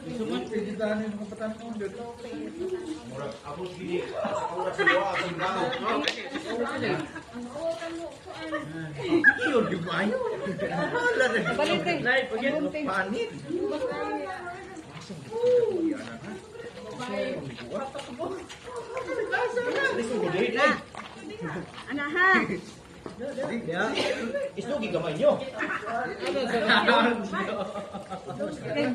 Pagkitahanin ng kapatan ko dito. Ako sige, ako sa luwa, ako ang gano. Iyo, di ba yun? Wala na. Balik eh. Panit. Ana ha. Isnugi gamay nyo.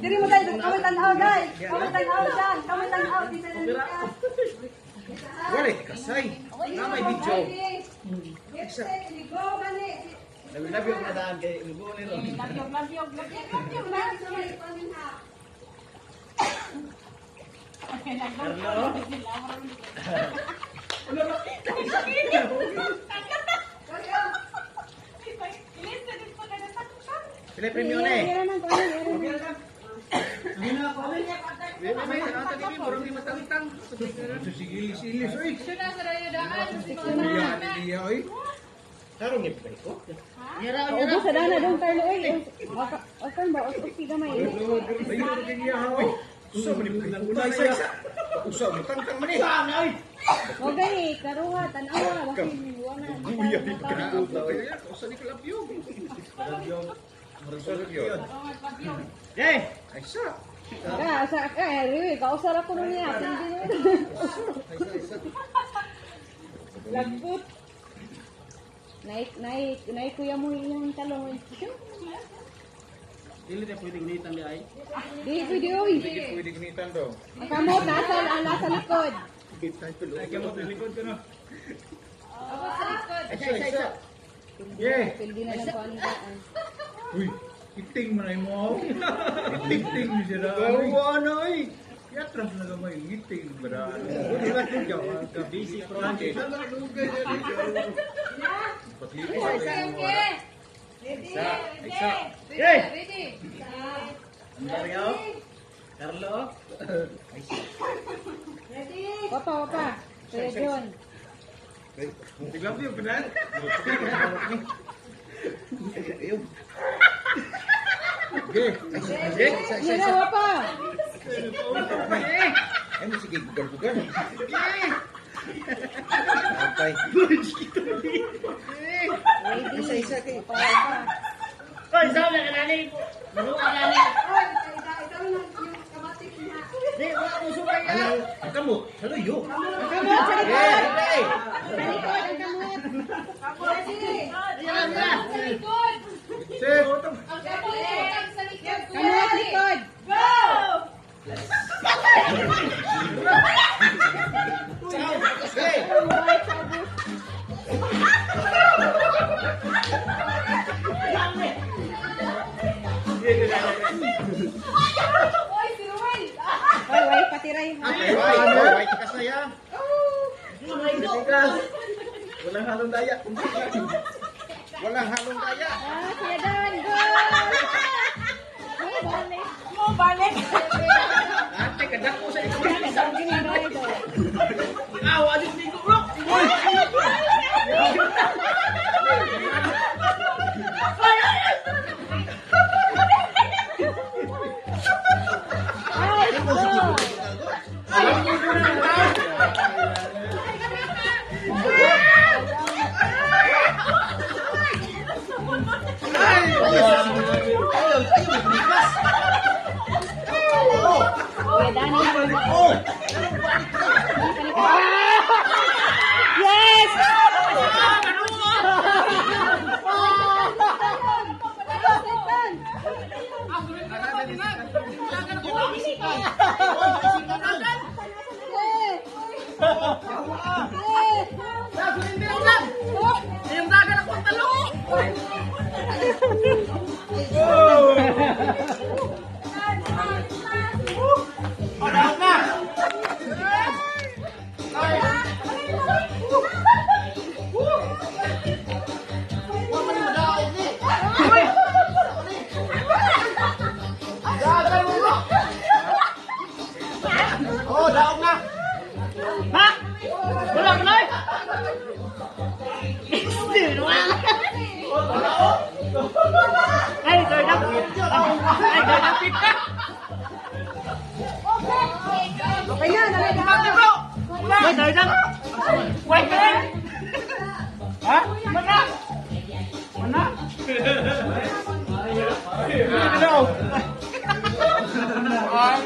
Diri mo tayo kami tanaw dai. Kami tanaw dyan. Kami tanaw di sa nila. Wala, kasay. May video. Go gani. Labi-labi ang nadaan kay Lugo nito. Labyog na. Sila premium na eh. Sigilis-sigilis, oy. Tarong ni ko. Ubos sa dana dong Carlo eh. Okan ba oski gamay. Usa man ni unay sa isa. Usa mo tangtang man eh. O gani karuha tanawa basi wala. Guya di ka usa. Usa ni kalabyo. Kalabyo. Marusol yun. Eh, ay sa. Sa riwi kausar ako niya. Lagbut. Naik kuya mo yung talong. Dili na pwedeng nitan di ay. Di pwede oy. Pwede gunitan daw. Ang kamot nasa likod. Ay kamo likod ko no. Isa. Yeah. Pildi na lang ko ano daan. Uy, iting man ay mo. Iting ni sila. Gawa na ay. Yatras na gamay, iting ba? Di ba ito ka busy project? Isa. Ready. Mario. Carlo. Wapa. Sir John. Tignan mo yung pinan. Okay. Mira wapa. Ay, mo sige, bugan-bugan. Okay. Isa kayo. Oy, saw na kanani. Maruwa kanani. Di wala mo subay ya. Ang kamot, salo yun. Kamot sa likod. Sa likod ang kamot. Yan na. Sir, Kamot likod. hey! Wai patiray. Ay, tikas na yan. Walang halong daya. Walang halong daya. Kuya Dan, go! Mo balik. Ate, kadak ko sa ito. Ang ginagawa ito. Awa din dito, bro. Ay, go! Kuya Dan, yes! Oh, daog na. Ha? Wala ka na eh. Ay, ganda. Ay, ganda pika. Ha? Mana? Mana? Ano? Ay,